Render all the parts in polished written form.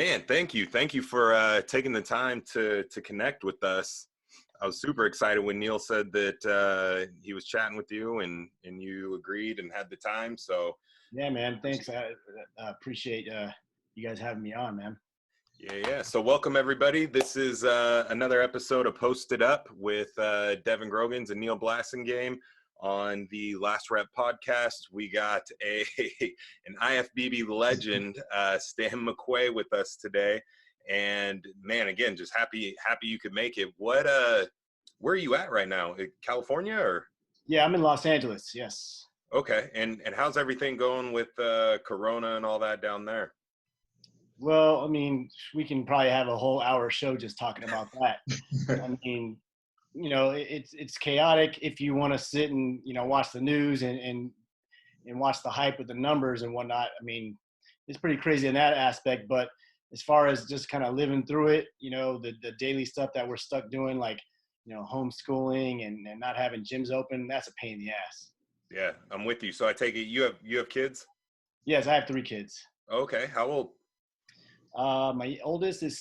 Man, thank you. Thank you for taking the time to connect with us. I was super excited when Neil said that he was chatting with you and you agreed and had the time. So Yeah, man. Thanks. I appreciate you guys having me on, man. yeah. So welcome everybody. This is another episode of Posted Up with Devin Grogans and Neil Blassingame. On the Last Rep podcast, we got an IFBB legend, Stan McQuay, with us today. And man, again, just happy you could make it. Where are you at right now? California or? Yeah, I'm in Los Angeles. Yes. Okay. And how's everything going with Corona and all that down there? Well, I mean, we can probably have a whole hour show just talking about that. I mean, it's chaotic if you want to sit and watch the news and watch the hype with the numbers and whatnot. I mean, it's pretty crazy in that aspect. But as far as just kind of living through it, the daily stuff that we're stuck doing, like homeschooling and not having gyms open, that's a pain in the ass. Yeah, I'm with you. So I take it you have kids? Yes, I have 3 kids. Okay, how old? My oldest is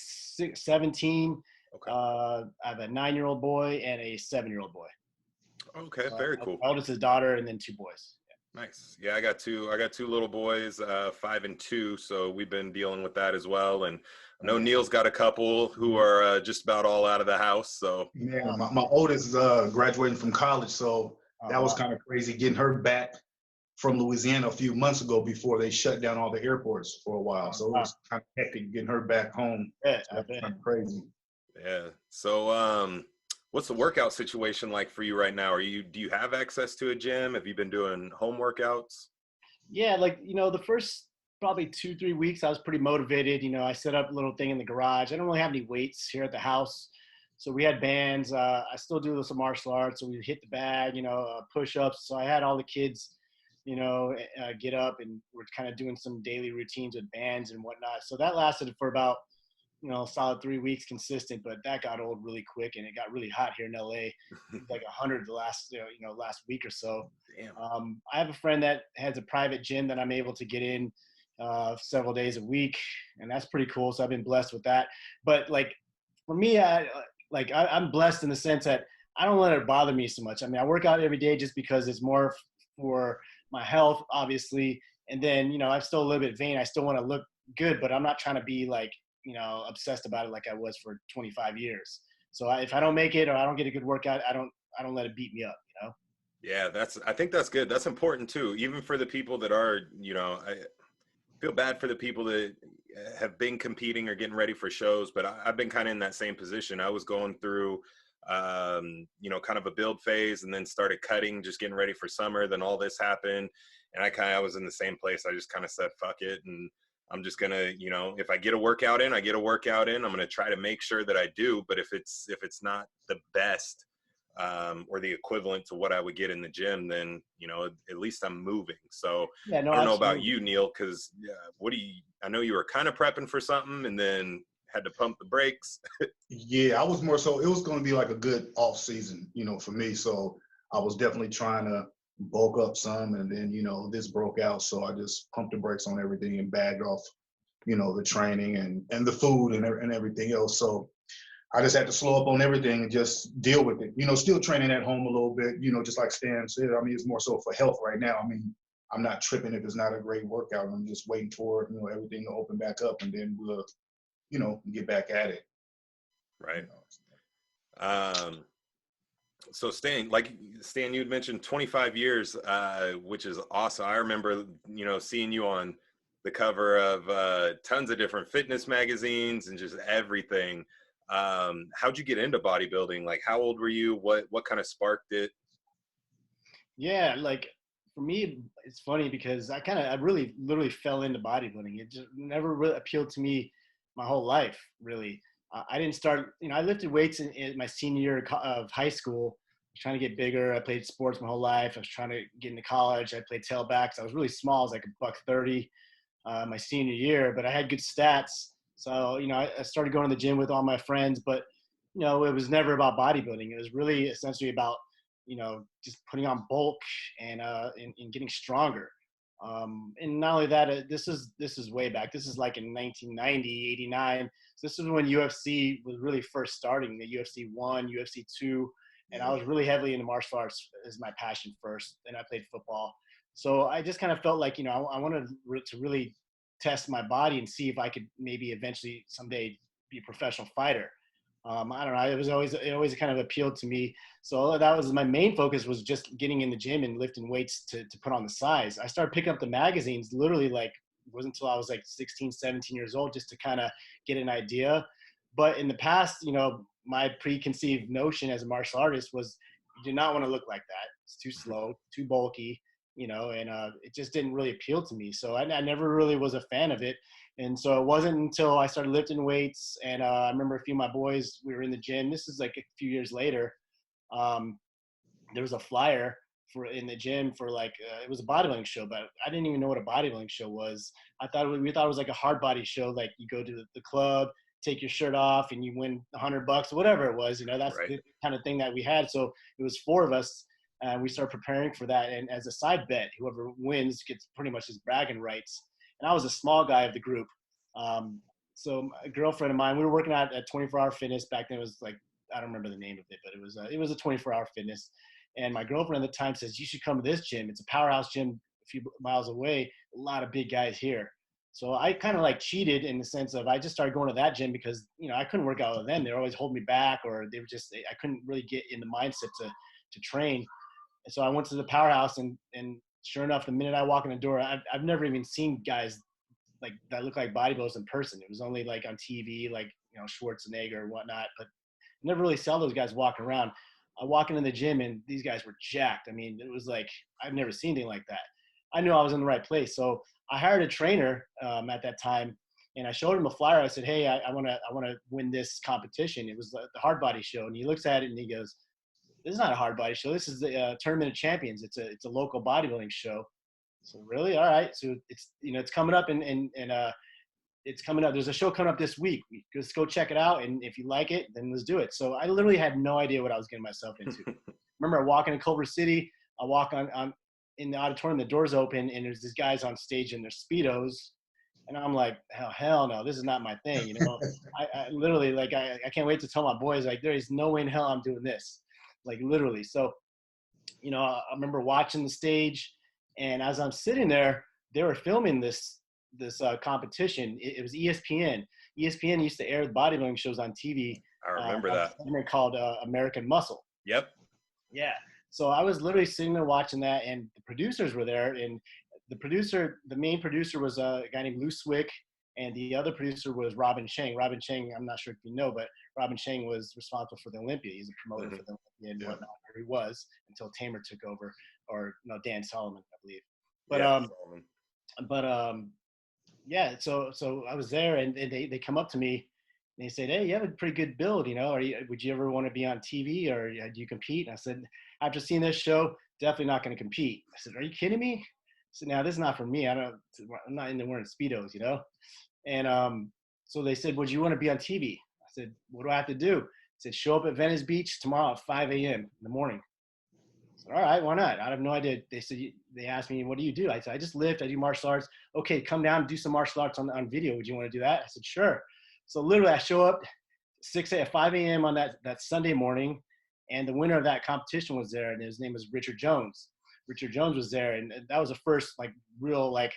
17. Okay. I have a 9-year-old boy and a 7-year-old boy. Okay, very cool. My oldest is daughter, and then 2 boys. Yeah. Nice. Yeah, I got two little boys, 5 and 2. So we've been dealing with that as well. And I know Neil's got a couple who are just about all out of the house. So yeah, my oldest is graduating from college, so that was kind of crazy getting her back from Louisiana a few months ago before they shut down all the airports for a while. So it was kind of hectic getting her back home. Yeah, so that's kind of crazy. Yeah. So what's the workout situation like for you right now? Do you have access to a gym? Have you been doing home workouts? Yeah, the first probably 2-3 weeks I was pretty motivated. I set up a little thing in the garage. I don't really have any weights here at the house. So we had bands. I still do some martial arts. So we hit the bag, push-ups. So I had all the kids get up, and we're kind of doing some daily routines with bands and whatnot. So that lasted for about, a solid 3 weeks consistent, but that got old really quick, and it got really hot here in LA. Like 100 the last week or so. Damn. I have a friend that has a private gym that I'm able to get in several days a week, and that's pretty cool. So I've been blessed with that. But for me, I'm blessed in the sense that I don't let it bother me so much. I mean, I work out every day just because it's more for my health, obviously. And then, I'm still a little bit vain. I still want to look good, but I'm not trying to be obsessed about it like I was for 25 years. So if I don't make it or I don't get a good workout, I don't let it beat me up, Yeah, I think that's good. That's important too. Even for the people that are, I feel bad for the people that have been competing or getting ready for shows, but I've been kind of in that same position. I was going through, kind of a build phase, and then started cutting, just getting ready for summer. Then all this happened, and I was in the same place. I just kind of said, fuck it. And I'm just gonna, if I get a workout in, I get a workout in. I'm gonna try to make sure that I do. But if it's not the best, or the equivalent to what I would get in the gym, then at least I'm moving. So yeah, no, I don't know absolutely. about you, Neil, because I know you were kind of prepping for something and then had to pump the brakes. Yeah, I was more so, it was going to be like a good off season, for me. So I was definitely trying to bulk up some, and then, this broke out. So I just pumped the brakes on everything and bagged off, the training and the food and everything else. So I just had to slow up on everything and just deal with it. Still training at home a little bit, just like Stan said. I mean, it's more so for health right now. I mean, I'm not tripping if it's not a great workout. I'm just waiting for, everything to open back up, and then we'll, get back at it. Right. So Stan, you'd mentioned 25 years, which is awesome. I remember, seeing you on the cover of tons of different fitness magazines and just everything. How'd you get into bodybuilding? Like, how old were you? What kind of sparked it? Yeah, for me, it's funny because I really literally fell into bodybuilding. It just never really appealed to me my whole life, really. I didn't start, I lifted weights in my senior year of high school. I was trying to get bigger. I played sports my whole life. I was trying to get into college. I played tailbacks. I was really small. I was like $130 my senior year, but I had good stats. So, I started going to the gym with all my friends, but, it was never about bodybuilding. It was really essentially about, just putting on bulk and getting stronger. And not only that, this is way back. This is like in 1990, 89. So this is when UFC was really first starting, the UFC 1, UFC 2. And I was really heavily into martial arts as my passion first. And I played football. So I just kind of felt like, I wanted to really test my body and see if I could maybe eventually someday be a professional fighter. I don't know. It always kind of appealed to me. So that was my main focus, was just getting in the gym and lifting weights to put on the size. I started picking up the magazines literally like, it wasn't until I was like 16, 17 years old, just to kind of get an idea. But in the past, my preconceived notion as a martial artist was, you do not want to look like that. It's too slow, too bulky, and it just didn't really appeal to me. So I never really was a fan of it. And so it wasn't until I started lifting weights, and I remember a few of my boys, we were in the gym. This is like a few years later. There was a flyer in the gym for like, it was a bodybuilding show, but I didn't even know what a bodybuilding show was. We thought it was like a hard body show. Like you go to the club, take your shirt off, and you win $100, whatever it was, that's Right. the kind of thing that we had. So it was 4 of us. And we started preparing for that. And as a side bet, whoever wins gets pretty much his bragging rights. And I was a small guy of the group. So a girlfriend of mine, we were working out at 24-hour fitness. Back then it was like, I don't remember the name of it, but it was a 24-hour fitness. And my girlfriend at the time says, you should come to this gym. It's a powerhouse gym a few miles away. A lot of big guys here. So I kind of like cheated in the sense of, I just started going to that gym because, I couldn't work out with them. They were always holding me back, or I couldn't really get in the mindset to train. And so I went to the powerhouse, and sure enough, the minute I walk in the door, I've never even seen guys like that look like bodybuilders in person. It was only like on TV, like, Schwarzenegger or whatnot, but I never really saw those guys walking around. I walk into the gym and these guys were jacked. I mean, it was like, I've never seen anything like that. I knew I was in the right place. So I hired a trainer at that time, and I showed him a flyer. I said, hey, I want to win this competition. It was the hard body show. And he looks at it and he goes, this is not a hard body show. This is the Tournament of Champions. It's a local bodybuilding show. So really, all right. So it's coming up, and it's coming up. There's a show coming up this week. Just go check it out, and if you like it, then let's do it. So I literally had no idea what I was getting myself into. Remember, I walk into Culver City. I walk on in the auditorium. The doors open, and there's these guys on stage in their Speedos. And I'm like, hell no, this is not my thing. I literally, like, I can't wait to tell my boys, like, there is no way in hell I'm doing this. Like, literally. So, I remember watching the stage, and as I'm sitting there, they were filming this competition. It was ESPN. ESPN used to air the bodybuilding shows on TV. I remember that. A segment called American Muscle. Yep. Yeah. So I was literally sitting there watching that, and the producers were there, and the main producer was a guy named Lou Swick, and the other producer was Robin Chang. Robin Chang, I'm not sure if you know, but Robin Chang was responsible for the Olympia. He's a promoter for the Olympia and whatnot, or he was, until Tamer took over, or no, Dan Solomon, I believe. But yeah, so I was there, and they come up to me, and they said, hey, you have a pretty good build, would you ever want to be on TV, or do you compete? And I said, after seeing this show, definitely not going to compete. I said, are you kidding me? So now this is not for me. I'm not into wearing Speedos, And so they said, would you want to be on TV? I said, what do I have to do? I said, show up at Venice Beach tomorrow at 5 a.m. in the morning. I said, all right, why not? I have no idea. They asked me, what do you do? I said, I just lift, I do martial arts. Okay, come down and do some martial arts on video. Would you want to do that? I said, sure. So literally I show up 5 a.m. on that Sunday morning, and the winner of that competition was there, and his name was Richard Jones. Richard Jones was there, and that was the first like real like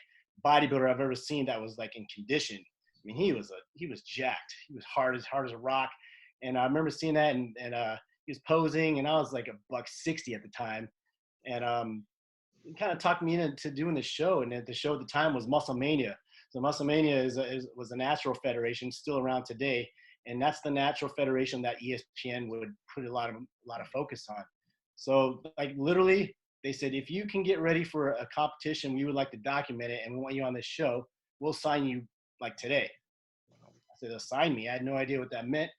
bodybuilder I've ever seen that was like in condition. I mean, he was jacked. He was hard as a rock. And I remember seeing that, and he was posing, and I was like $160 at the time. And he kind of talked me into doing the show, and the show at the time was Muscle Mania. So Muscle Mania was a natural federation, still around today, and that's the natural federation that ESPN would put a lot of focus on. So like literally, they said, if you can get ready for a competition, we would like to document it, and we want you on this show, we'll sign you like today. I said, they'll sign me. I had no idea what that meant.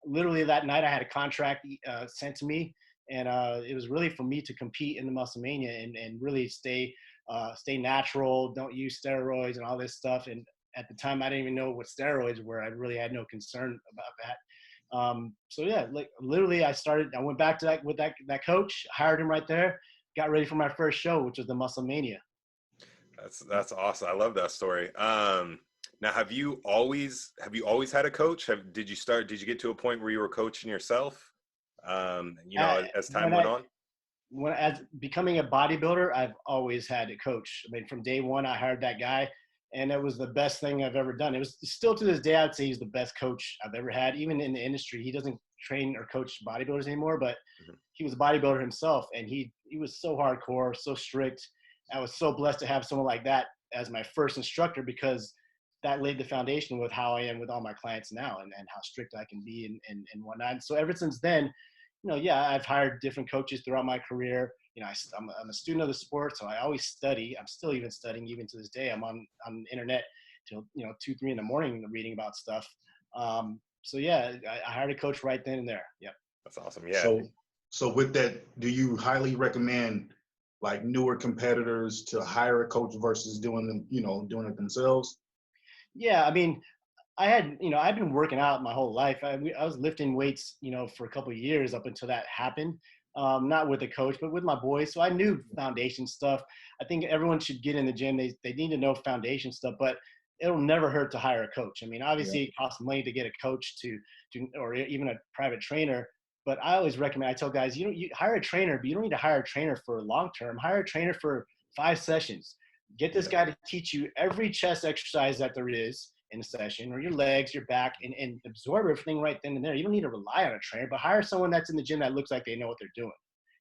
Literally that night I had a contract sent to me, and it was really for me to compete in the Muscle Mania and really stay natural, don't use steroids and all this stuff. And at the time I didn't even know what steroids were. I really had no concern about that. So yeah, like literally I went back to that coach, hired him right there, got ready for my first show, which was the Muscle Mania. That's awesome. I love that story. Now, have you always had a coach? Did you get to a point where you were coaching yourself? As time When went I on. as becoming a bodybuilder, I've always had a coach. I mean, from day one, I hired that guy, and it was the best thing I've ever done. It was still to this day, I'd say he's the best coach I've ever had. Even in the industry, he doesn't train or coach bodybuilders anymore, but Mhm. he was a bodybuilder himself, and he was so hardcore, so strict. I was so blessed to have someone like that as my first instructor, because that laid the foundation with how I am with all my clients now, and how strict I can be and whatnot. So ever since then, yeah, I've hired different coaches throughout my career. I'm a student of the sport, so I always study. I'm still even studying even to this day. I'm on the internet till 2, 3 in the morning reading about stuff. So yeah, I hired a coach right then and there. Yep. That's awesome. Yeah. So with that, do you highly recommend like newer competitors to hire a coach versus doing it themselves? Yeah, I mean, I've been working out my whole life. I was lifting weights, for a couple of years up until that happened. Not with a coach, but with my boys. So I knew foundation stuff. I think everyone should get in the gym. They need to know foundation stuff, but it'll never hurt to hire a coach. I mean, Yeah. obviously it costs money to get a coach or even a private trainer. But I always recommend, I tell guys, you hire a trainer, but you don't need to hire a trainer for long term. Hire a trainer for 5 sessions. Get this guy to teach you every chest exercise that there is in a session, or your legs, your back, and absorb everything right then and there. You don't need to rely on a trainer, but hire someone that's in the gym that looks like they know what they're doing,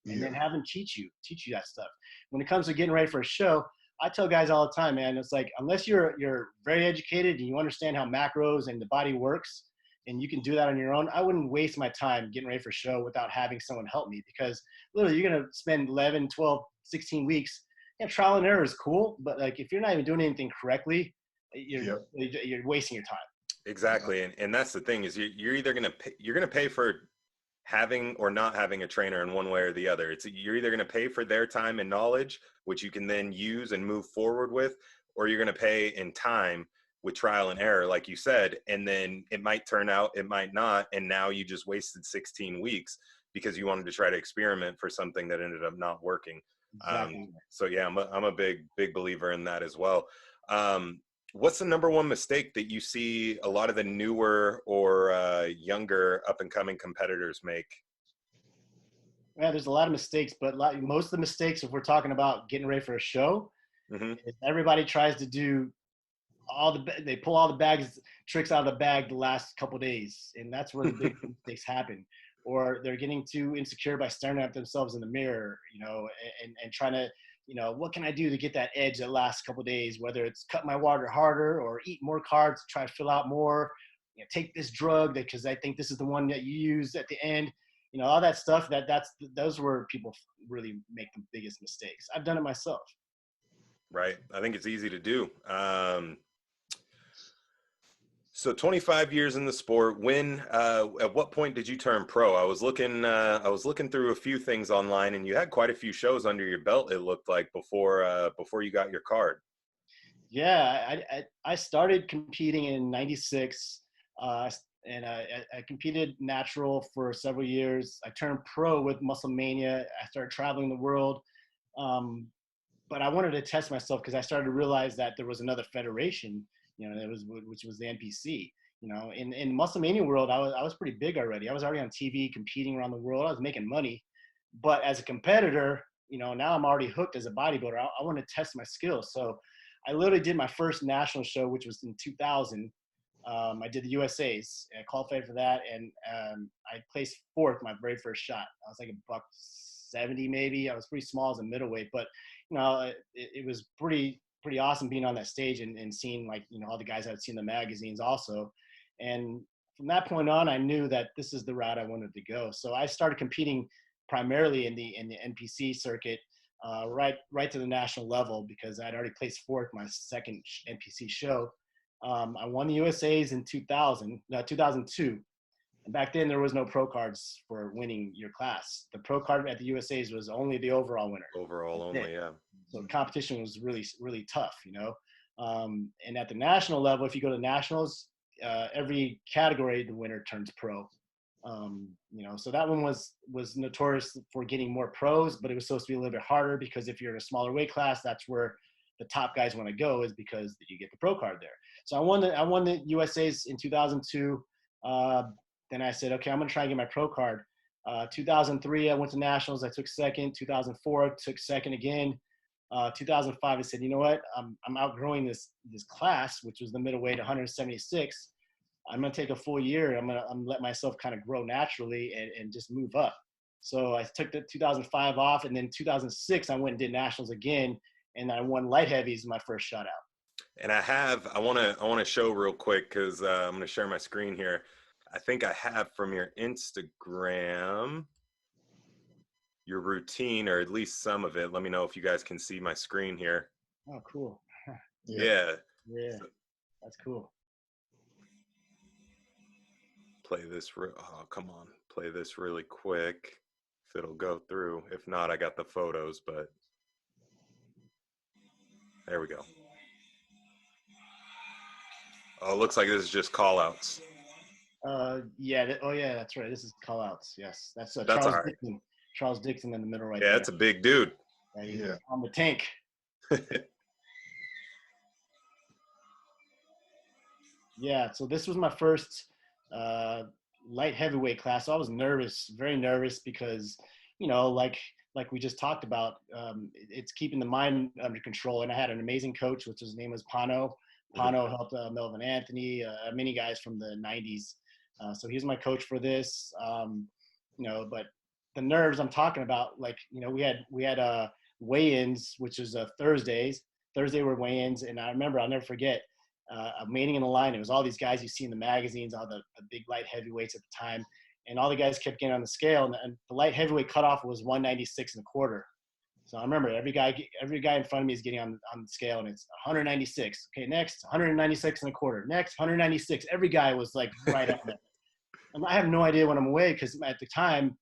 and then have them teach you that stuff. When it comes to getting ready for a show, I tell guys all the time, man, it's like, unless you're very educated and you understand how macros and the body works, and you can do that on your own, I wouldn't waste my time getting ready for a show without having someone help me, because literally you're going to spend 11, 12, 16 weeks. Yeah, trial and error is cool, but like if you're not even doing anything correctly, you're wasting your time. Exactly. And that's the thing, is you're either you're going to pay for having or not having a trainer in one way or the other. You're either going to pay for their time and knowledge, which you can then use and move forward with, or you're going to pay in time with trial and error, like you said, and then it might turn out, it might not, and now you just wasted 16 weeks because you wanted to try to experiment for something that ended up not working. Exactly. So yeah, I'm a big believer in that as well. What's the number one mistake that you see a lot of the newer or younger up and coming competitors make? Yeah, there's a lot of mistakes, but most of the mistakes, if we're talking about getting ready for a show, Mm-hmm. is everybody tries to do they pull all the bags tricks out of the bag the last couple of days, and that's where the big mistakes happen. Or they're getting too insecure by staring at themselves in the mirror, and trying to, what can I do to get that edge that last couple of days, whether it's cut my water harder or eat more carbs to try to fill out more, take this drug because I think this is the one that you use at the end, all that stuff. Those where people really make the biggest mistakes. I've done it myself. Right. I think it's easy to do. So 25 years in the sport. At what point did you turn pro? I was looking through a few things online, and you had quite a few shows under your belt, it looked like, before you got your card. Yeah, I started competing in '96, and I competed natural for several years. I turned pro with Muscle Mania. I started traveling the world, but I wanted to test myself because I started to realize that there was another federation, which was the NPC. In Muscle Mania world, I was pretty big already. I was already on TV competing around the world. I was making money, but as a competitor, now I'm already hooked as a bodybuilder. I want to test my skills, so I literally did my first national show, which was in 2000. I did the USA's. I qualified for that, and I placed fourth my very first shot. I was like $170 maybe. I was pretty small as a middleweight, but it was pretty awesome being on that stage and seeing all the guys I'd seen in the magazines also. And from that point on, I knew that this is the route I wanted to go. So I started competing primarily in the NPC circuit. Right to the national level, because I'd already placed fourth my second NPC show. I won the USA's in 2002. And back then there was no pro cards for winning your class. The pro card at the USA's was only the overall winner. Overall only, yeah. So the competition was really, really tough, and at the national level, if you go to nationals, every category, the winner turns pro. So that one was notorious for getting more pros, but it was supposed to be a little bit harder, because if you're in a smaller weight class, that's where the top guys want to go is because you get the pro card there. So I won the USA's in 2002. Then I said, okay, I'm going to try and get my pro card. 2003, I went to nationals. I took second. 2004, I took second again. 2005, I said, you know what? I'm outgrowing this class, which was the middleweight 176. I'm going to take a full year. I'm going to let myself kind of grow naturally and just move up. So I took the 2005 off, and then 2006, I went and did nationals again, and I won light heavies my first shot out. And I want to show real quick, because I'm going to share my screen here. I think I have from your Instagram your routine, or at least some of it. Let me know if you guys can see my screen here. Oh, cool. Yeah. Yeah, that's cool. Play this. Oh, come on. Play this really quick. If it'll go through. If not, I got the photos, but there we go. Oh, it looks like this is just call outs. Yeah. That's right. This is call outs. Yes. That's That's Charles all right. Dixon. Charles Dixon in the middle right Yeah, there. that's a big dude. Yeah. On the tank. Yeah. So this was my first light heavyweight class. So I was nervous, very nervous, because, like we just talked about, it's keeping the mind under control. And I had an amazing coach, which his name was Pano. Pano helped Melvin Anthony, many guys from the 90s. So he was my coach for this, but the nerves I'm talking about, we had weigh-ins, which is Thursdays. Thursday were weigh-ins. And I remember, I'll never forget, I'm waiting in the line. It was all these guys you see in the magazines, all the big light heavyweights at the time. And all the guys kept getting on the scale. And the light heavyweight cutoff was 196.25. So I remember every guy in front of me is getting on the scale, and it's 196. Okay, next 196.25. Next 196. Every guy was like right up there. And I have no idea what I'm weighing, because at the time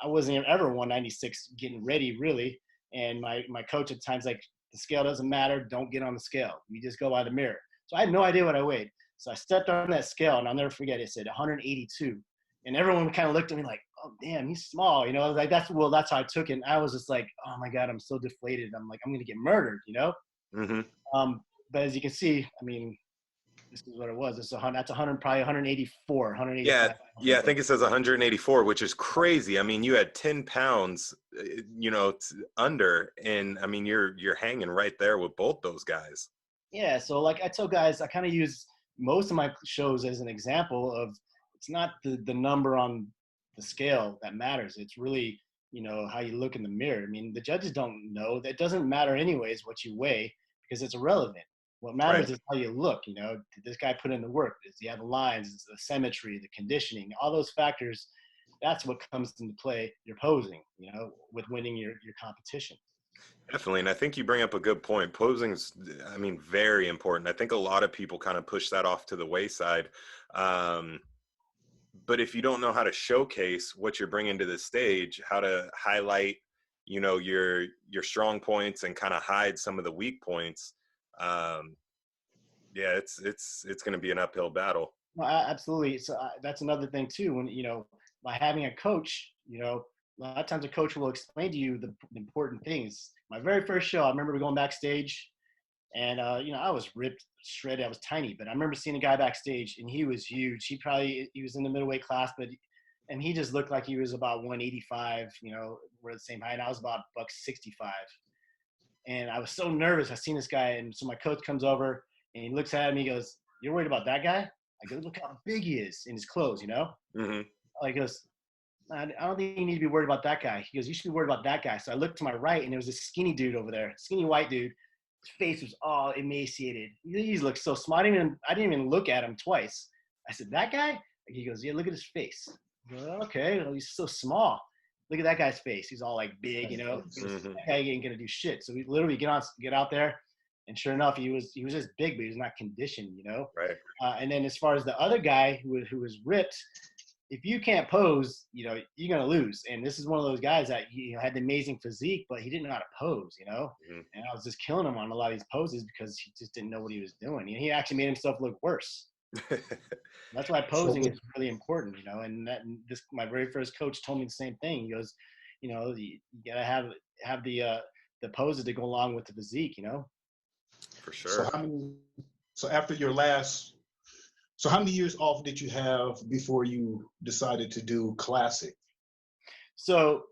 I wasn't ever 196 getting ready really. And my coach at times like, the scale doesn't matter. Don't get on the scale. You just go by the mirror. So I had no idea what I weighed. So I stepped on that scale, and I'll never forget, it said 182. And everyone kind of looked at me like, oh, damn, he's small. Like, that's how I took it. And I was just like, oh my God, I'm so deflated. I'm like, I'm going to get murdered, Mm-hmm. But as you can see, I mean, this is what it was. That's 100, probably 184, 185. Yeah, I think it says 184, which is crazy. I mean, you had 10 pounds, under, and I mean, you're hanging right there with both those guys. Yeah, so like I tell guys, I kind of use most of my shows as an example of, it's not the number on the scale that matters. It's really, how you look in the mirror. I mean, the judges don't know. That doesn't matter anyways what you weigh, because it's irrelevant. What matters is how you look. Did this guy put in the work? Does he have the lines? Is the symmetry, the conditioning, all those factors? That's what comes into play. You're posing, with winning your competition. Definitely. And I think you bring up a good point. Posing's, I mean, very important. I think a lot of people kind of push that off to the wayside. But if you don't know how to showcase what you're bringing to the stage, how to highlight, your strong points and kind of hide some of the weak points, it's going to be an uphill battle. Well, absolutely. So that's another thing too. When by having a coach, a lot of times a coach will explain to you the important things. My very first show, I remember going backstage, and I was ripped, shredded. I was tiny, but I remember seeing a guy backstage, and he was huge. He was in the middleweight class, and he just looked like he was about 185. We're the same height. And I was about $165, and I was so nervous. I seen this guy, and so my coach comes over and he looks at me. He goes, "You're worried about that guy?" I go, "Look how big he is in his clothes." Mm-hmm. He goes, "I don't think you need to be worried about that guy." He goes, "You should be worried about that guy." So I looked to my right, and there was this skinny dude over there, skinny white dude. His face was all emaciated. He looked so small. I didn't even look at him twice. I said, "That guy?" He goes, "Yeah, look at his face." I go, "Okay, well, he's so small. Look at that guy's face. He's all like big, Mm-hmm. That guy ain't gonna do shit." So we literally get out there, and sure enough, he was just big, but he was not conditioned, Right. And then as far as the other guy who was ripped, if you can't pose, you're going to lose. And this is one of those guys that had the amazing physique, but he didn't know how to pose, Mm-hmm. And I was just killing him on a lot of these poses because he just didn't know what he was doing. He actually made himself look worse. That's why posing is really important, And my very first coach told me the same thing. He goes, you gotta have the poses to go along with the physique, For sure. So after your so how many years off did you have before you decided to do classic? So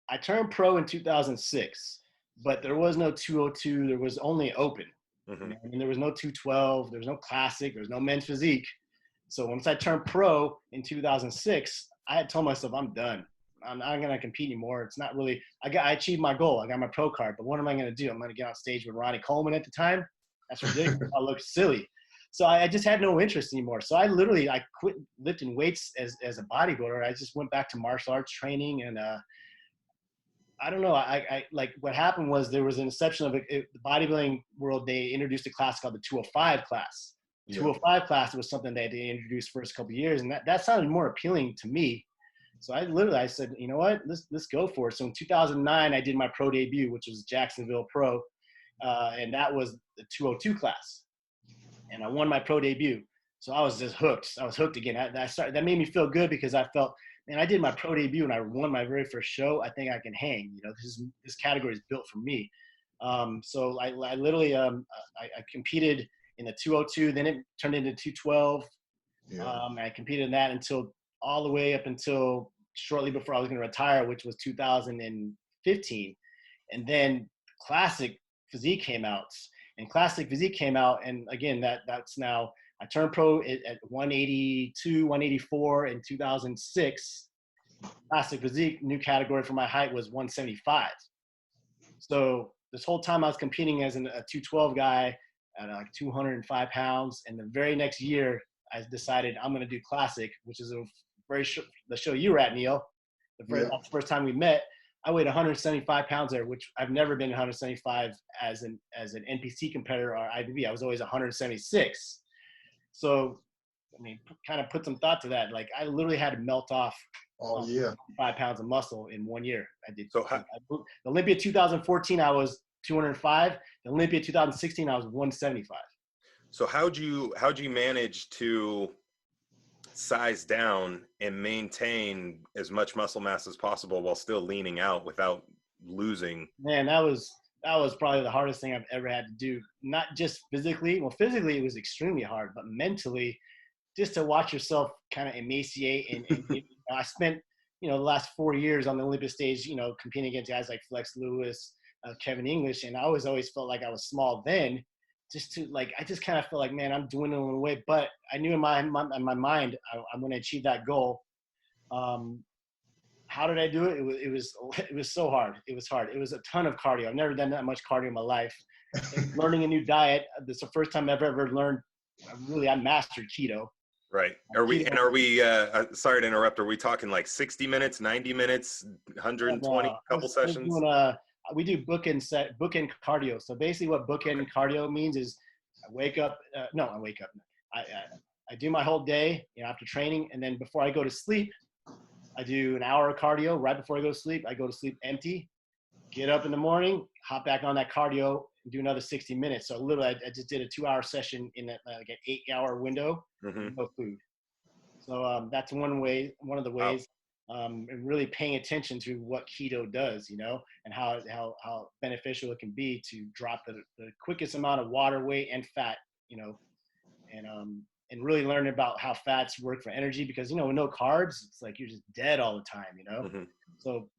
I turned pro in 2006, but there was no 202. There was only open. Mm-hmm. You know, I mean, there was no 212. There was no classic. There was no men's physique. So once I turned pro in 2006, I had told myself, I'm done. I'm not going to compete anymore. It's not really, I achieved my goal. I got my pro card, but what am I going to do? I'm going to get on stage with Ronnie Coleman at the time. That's ridiculous. I look silly. So I just had no interest anymore. So I quit lifting weights as a bodybuilder. I just went back to martial arts training. And I don't know. I like what happened was there was an inception of the bodybuilding world. They introduced a class called the 205 class. Yeah. 205 class was something that they introduced first couple of years. And that sounded more appealing to me. So I said, you know what, let's go for it. So in 2009, I did my pro debut, which was Jacksonville Pro. And that was the 202 class. And I won my pro debut. So I was just hooked. I was hooked again. That made me feel good because I felt, man, I did my pro debut and I won my very first show. I think I can hang. You know, this category is built for me. So I literally I competed in the 202. Then it turned into 212. Yeah. I competed in that until all the way up until shortly before I was going to retire, which was 2015. And then Classic Physique came out. And Classic Physique came out, and again, that's now, I turned pro at 182, 184 in 2006. Classic Physique, new category for my height was 175. So this whole time I was competing as a 212 guy at like 205 pounds. And the very next year, I decided I'm going to do Classic, which is the show you were at, Neil. That's the first time we met. I weighed 175 pounds there, which I've never been 175 as an NPC competitor or IFBB. I was always 176. So, I mean, kind of put some thought to that. Like, I literally had to melt off 5 pounds of muscle in 1 year. I did. So the Olympia 2014, I was 205. The Olympia 2016, I was 175. So how'd you manage to size down and maintain as much muscle mass as possible while still leaning out without losing? Man, that was probably the hardest thing I've ever had to do. Not just physically. Well, physically it was extremely hard, but mentally, just to watch yourself kind of emaciate. And I spent, the last 4 years on the Olympic stage, competing against guys like Flex Lewis, Kevin English, and I always felt like I was small then. I just kind of felt like, man, I'm dwindling away. But I knew in my mind, I'm going to achieve that goal. How did I do it? It was so hard. It was hard. It was a ton of cardio. I've never done that much cardio in my life. Learning a new diet. This is the first time I've ever learned. I mastered keto. Right. Are we sorry to interrupt. Are we talking like 60 minutes, 90 minutes, 120, couple sessions? We do bookend cardio. So basically what bookend cardio means is I wake up. I do my whole day, after training. And then before I go to sleep, I do an hour of cardio. Right before I go to sleep, I go to sleep empty, get up in the morning, hop back on that cardio and do another 60 minutes. So literally I just did a 2-hour session in like an 8-hour window, no food. So that's one of the ways. And really paying attention to what keto does, and how beneficial it can be to drop the quickest amount of water weight and fat, and really learning about how fats work for energy, because, with no carbs, it's like you're just dead all the time, So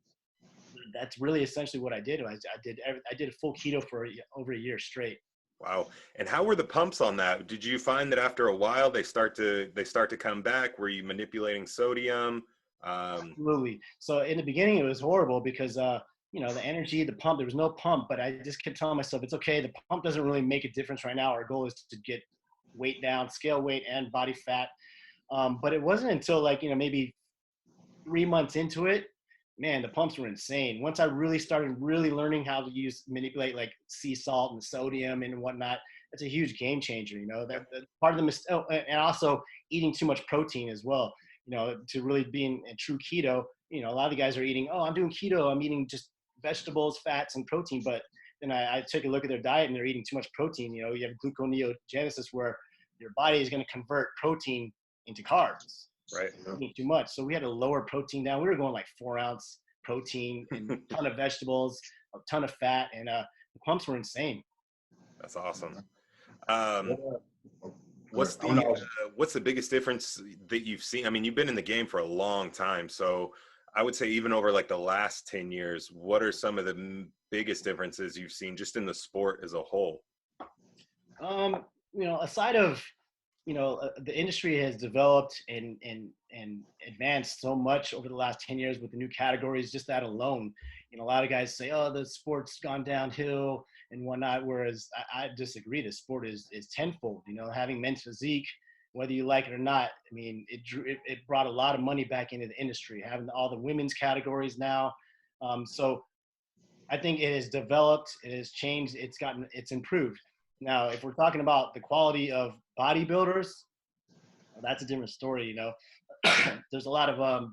that's really essentially what I did. I did a full keto for over a year straight. Wow. And how were the pumps on that? Did you find that after a while they start to come back? Were you manipulating sodium? Absolutely. So in the beginning, it was horrible because, the energy, the pump, there was no pump, but I just kept telling myself, it's okay. The pump doesn't really make a difference right now. Our goal is to get weight down, scale weight and body fat. But it wasn't until maybe 3 months into it, man, the pumps were insane. Once I really started learning how to manipulate like sea salt and sodium and whatnot, that's a huge game changer, that part of the mistake. And also eating too much protein as well. To really being a true keto, a lot of the guys are eating, I'm doing keto, I'm eating just vegetables, fats, and protein. But then I took a look at their diet and they're eating too much protein. You have gluconeogenesis where your body is going to convert protein into carbs. Right. Eating too much. So we had to lower protein down. We were going like 4-ounce protein and a ton of vegetables, a ton of fat, and the pumps were insane. That's awesome. Um, what's I know. what's the biggest difference that you've seen? I mean, you've been in the game for a long time, so I would say even over like the last 10 years, what are some of the biggest differences you've seen just in the sport as a whole? Aside of, the industry has developed and advanced so much over the last 10 years with the new categories, just that alone. A lot of guys say, oh, the sport's gone downhill and whatnot, whereas I disagree. The sport is tenfold, having men's physique, whether you like it or not. I mean, it brought a lot of money back into the industry, having all the women's categories now. So I think it has developed, it has changed, it's improved. Now, if we're talking about the quality of bodybuilders, well, that's a different story. There's a lot of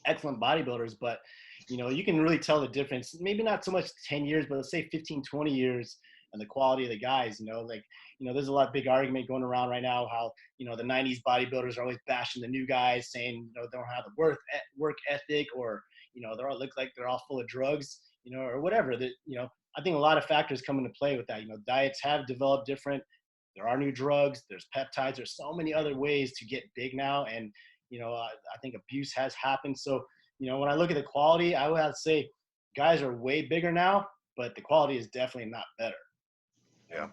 excellent bodybuilders, but you can really tell the difference. Maybe not so much 10 years, but let's say 15, 20 years, and the quality of the guys. There's a lot of big argument going around right now how the 90s bodybuilders are always bashing the new guys, saying they don't have the work ethic, or they all look like they're all full of drugs, or whatever. That I think a lot of factors come into play with that. Diets have developed different. There are new drugs. There's peptides. There's so many other ways to get big now, and I think abuse has happened. So when I look at the quality, I would have to say guys are way bigger now, but the quality is definitely not better. Yeah.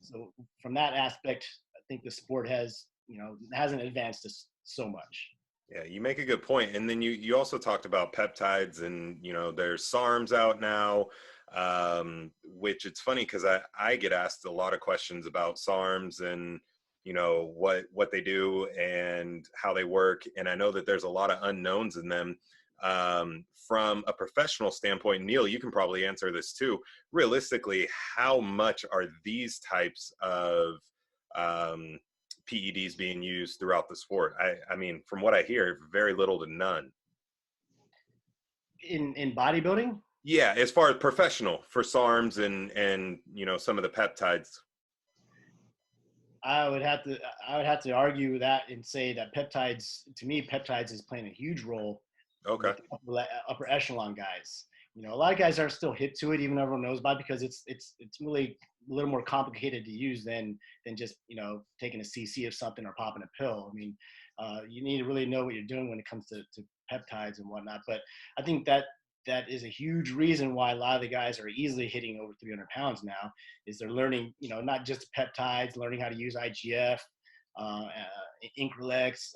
So from that aspect, I think the sport hasn't advanced so much. Yeah, you make a good point. And then you also talked about peptides, and there's SARMs out now, which it's funny because I get asked a lot of questions about SARMs and what they do and how they work. And I know that there's a lot of unknowns in them. From a professional standpoint, Neil, you can probably answer this too. Realistically, how much are these types of PEDs being used throughout the sport? I mean, from what I hear, very little to none. In bodybuilding? Yeah, as far as professional for SARMs and some of the peptides. I would have to argue that and say that peptides is playing a huge role. Okay. With upper echelon guys. A lot of guys are still hip to it, even though everyone knows about it, because it's really a little more complicated to use than just taking a cc of something or popping a pill. I mean, you need to really know what you're doing when it comes to peptides and whatnot. But I think that is a huge reason why a lot of the guys are easily hitting over 300 pounds now, is they're learning, not just peptides, learning how to use IGF, Increlex,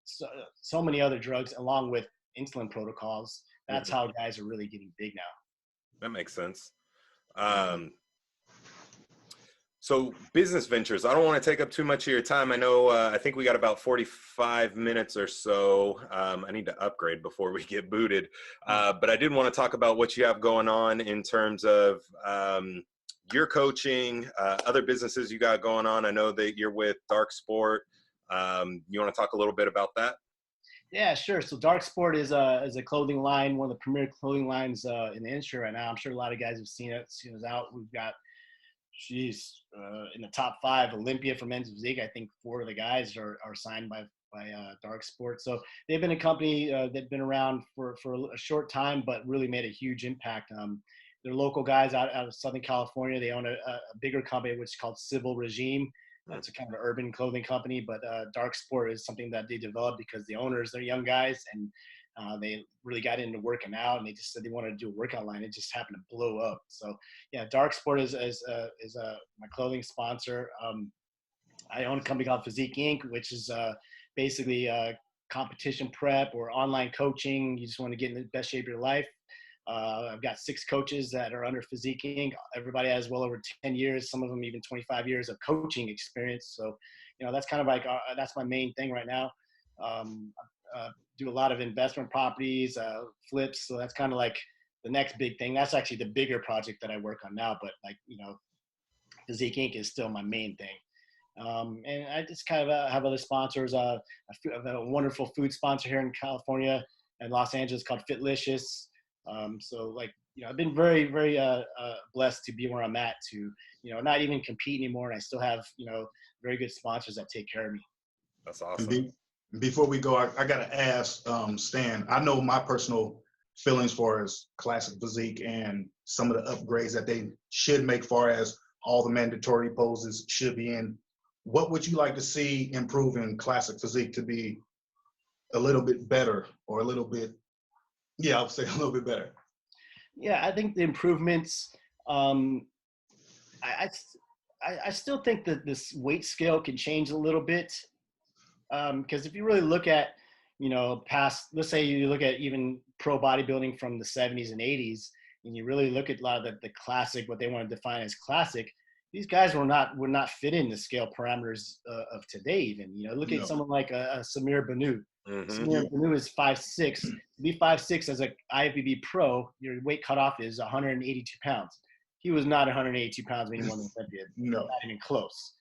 so many other drugs, along with insulin protocols. That's how guys are really getting big now. That makes sense. So business ventures, I don't want to take up too much of your time. I know, I think we got about 45 minutes or so. I need to upgrade before we get booted. But I did want to talk about what you have going on in terms of your coaching, other businesses you got going on. I know that you're with Dark Sport. You want to talk a little bit about that? Yeah, sure. So Dark Sport is a clothing line, one of the premier clothing lines in the industry right now. I'm sure a lot of guys have seen us out. We've got, in the top 5, Olympia for men's physique. I think 4 of the guys are signed by Dark Sport. So they've been a company that's been around for a short time, but really made a huge impact. They're local guys out of Southern California. They own a bigger company, which is called Civil Regime. It's a kind of an urban clothing company, but Dark Sport is something that they developed because the owners, they're young guys, and they really got into working out, and they just said they wanted to do a workout line. It just happened to blow up. So yeah, Dark Sport is my clothing sponsor. I own a company called Physique Inc., which is basically competition prep or online coaching. You just want to get in the best shape of your life. I've got 6 coaches that are under Physique Inc. Everybody has well over 10 years, some of them even 25 years of coaching experience. So, that's kind of like, that's my main thing right now. Do a lot of investment properties, flips. So that's kind of like the next big thing. That's actually the bigger project that I work on now, but Physique Inc. is still my main thing. And I just kind of have other sponsors. I have a wonderful food sponsor here in California and Los Angeles called Fitlicious. So I've been very, very blessed to be where I'm at, to, not even compete anymore. And I still have, very good sponsors that take care of me. That's awesome. Before we go, I got to ask Stan, I know my personal feelings for as Classic Physique and some of the upgrades that they should make far as all the mandatory poses should be in. What would you like to see improve in classic physique to be a little bit better, or a little bit, I would say a little bit better? Yeah, I think the improvements. I, I still think that this weight scale can change a little bit, because if you really look at, past, let's say you look at even pro bodybuilding from the 70s and 80s, and you really look at a lot of the classic, what they want to define as classic, these guys would not fit in the scale parameters of today. Even look at someone like a Samir Banu. Samir Banu is 5'6". To be 5'6" as a IFBB pro, your weight cutoff is 182 pounds. He was not 182 pounds when he won the Olympia. No, not even close.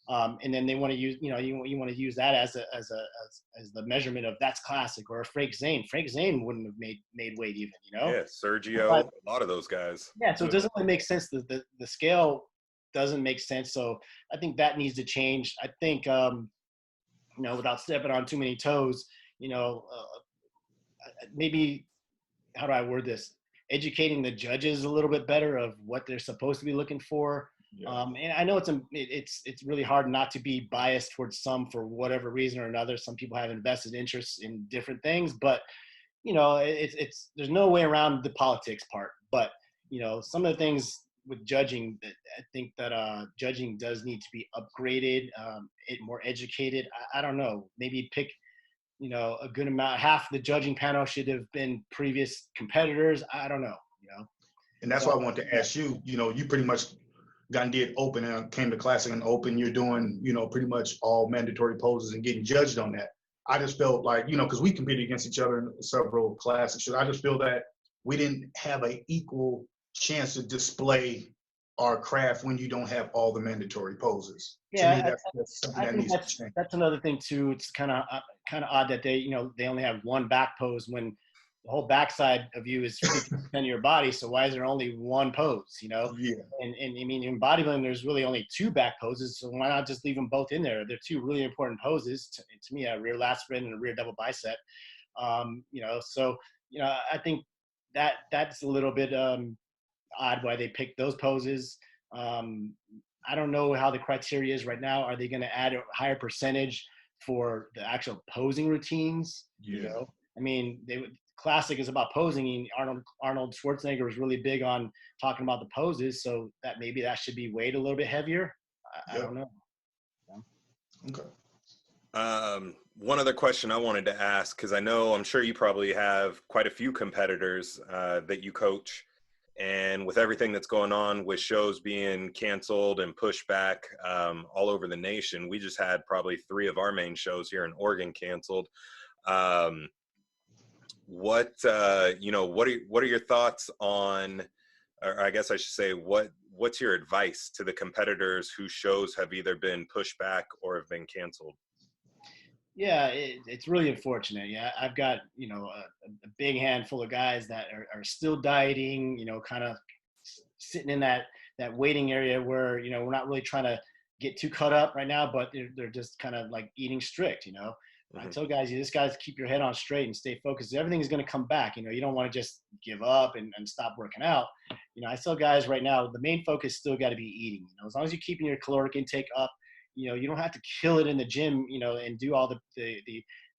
And then they want to use, you want to use that as the measurement of that's classic. Or Frank Zane. Frank Zane wouldn't have made weight even. Yeah, Sergio, a lot of those guys. Yeah, so it doesn't really make sense. The scale doesn't make sense. So I think that needs to change. I think without stepping on too many toes, maybe, how do I word this? Educating the judges a little bit better of what they're supposed to be looking for. Yeah. And I know it's really hard not to be biased towards some for whatever reason or another. Some people have invested interests in different things, but there's no way around the politics part. But some of the things with judging, I think that judging does need to be upgraded, more educated. I don't know, maybe pick a good amount. Half the judging panel should have been previous competitors. I don't know, And that's why I want to ask you, you pretty much got and did open and came to classic and open. You're doing, pretty much all mandatory poses and getting judged on that. I just felt like, because we competed against each other in several classics. I just feel that we didn't have an equal chance to display our craft when you don't have all the mandatory poses. Yeah, to me, that's something that needs to change. That's another thing too. It's kind of odd that they only have one back pose when the whole backside of you is 50% of your body. So why is there only one pose? Yeah. And I mean, in bodybuilding, there's really only two back poses. So why not just leave them both in there? They're two really important poses to me: a rear lat spread and a rear double bicep. So I think that's a little bit odd why they picked those poses. I don't know how the criteria is right now. Are they going to add a higher percentage for the actual posing routines? Yeah. I mean, classic is about posing, and Arnold Schwarzenegger was really big on talking about the poses, so that maybe that should be weighed a little bit heavier. I don't know. Okay. One other question I wanted to ask, because I'm sure you probably have quite a few competitors that you coach, and with everything that's going on with shows being canceled and pushed back all over the nation, we just had probably 3 of our main shows here in Oregon canceled. What are your thoughts on, or I guess I should say, what's your advice to the competitors whose shows have either been pushed back or have been canceled? Yeah, it's really unfortunate. Yeah, I've got a big handful of guys that are still dieting, kind of sitting in that waiting area where we're not really trying to get too cut up right now, but they're just kind of like eating strict. I tell guys, you just guys keep your head on straight and stay focused. Everything is going to come back. You don't want to just give up and stop working out. I tell guys right now, the main focus still got to be eating. As long as you're keeping your caloric intake up, you don't have to kill it in the gym, and do all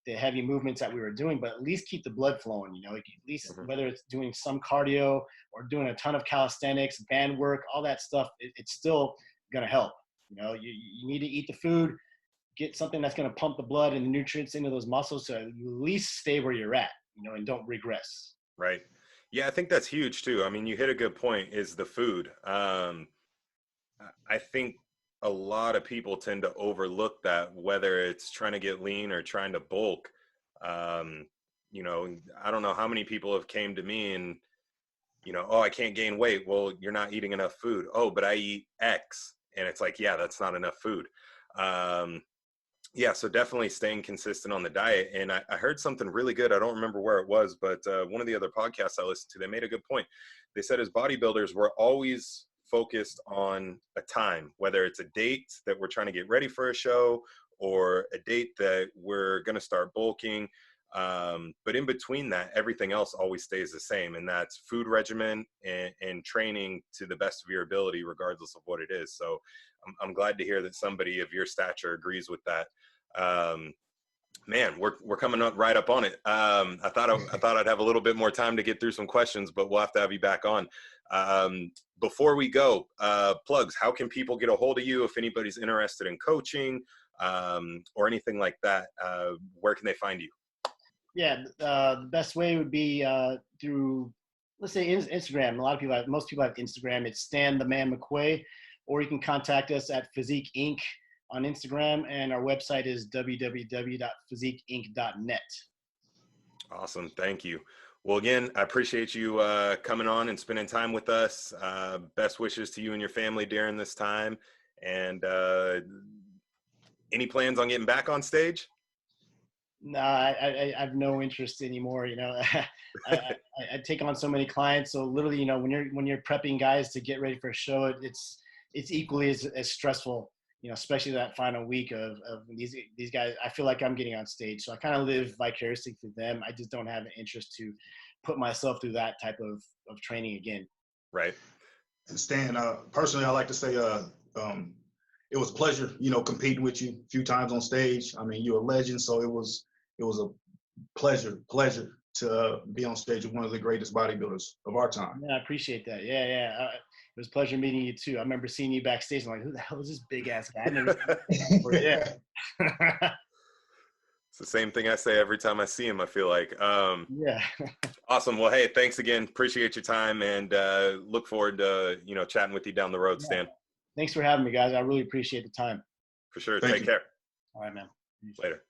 the heavy movements that we were doing, but at least keep the blood flowing. At least whether it's doing some cardio or doing a ton of calisthenics, band work, all that stuff, it's still going to help. You need to eat the food. Get something that's going to pump the blood and the nutrients into those muscles so you at least stay where you're at, and don't regress. Right. Yeah, I think that's huge too. I mean, you hit a good point, is the food. I think a lot of people tend to overlook that, whether it's trying to get lean or trying to bulk. I don't know how many people have came to me and, I can't gain weight. Well, you're not eating enough food. Oh, but I eat X. And it's like, yeah, that's not enough food. Yeah, so definitely staying consistent on the diet. And I heard something really good. I don't remember where it was, but one of the other podcasts I listened to, they made a good point. They said as bodybuilders, we're always focused on a time, whether it's a date that we're trying to get ready for a show or a date that we're going to start bulking. But in between that, everything else always stays the same, and that's food regimen and training to the best of your ability, regardless of what it is. So I'm glad to hear that somebody of your stature agrees with that. Man, we're coming up right up on it. I thought I'd have a little bit more time to get through some questions, but we'll have to have you back on. Before we go, plugs. How can people get a hold of you if anybody's interested in coaching or anything like that? Where can they find you? Yeah, the best way would be through, let's say, Instagram. Most people have Instagram. It's Stan the Man McQuay, or you can contact us at Physique Inc. on Instagram, and our website is www.physiqueinc.net. Awesome, thank you. Well, again, I appreciate you coming on and spending time with us. Best wishes to you and your family during this time. And any plans on getting back on stage? No, I have no interest anymore. You know, I take on so many clients. So literally, you know, when you're prepping guys to get ready for a show, it's equally as stressful. You know, especially that final week of these guys. I feel like I'm getting on stage, so I kind of live vicariously through them. I just don't have an interest to put myself through that type of training again. Right. And Stan, personally, I like to say, it was a pleasure, you know, competing with you a few times on stage. I mean, you're a legend, so it was a pleasure to be on stage with one of the greatest bodybuilders of our time. Yeah, I appreciate that. Yeah. It was a pleasure meeting you too. I remember seeing you backstage. I'm like, who the hell is this big ass guy? I never seen him before. Yeah. It's the same thing I say every time I see him, I feel like. Yeah. Awesome. Well, hey, thanks again. Appreciate your time, and look forward to, you know, chatting with you down the road, Stan. Thanks for having me, guys. I really appreciate the time. For sure. Thank Take you. care. All right, man. Later.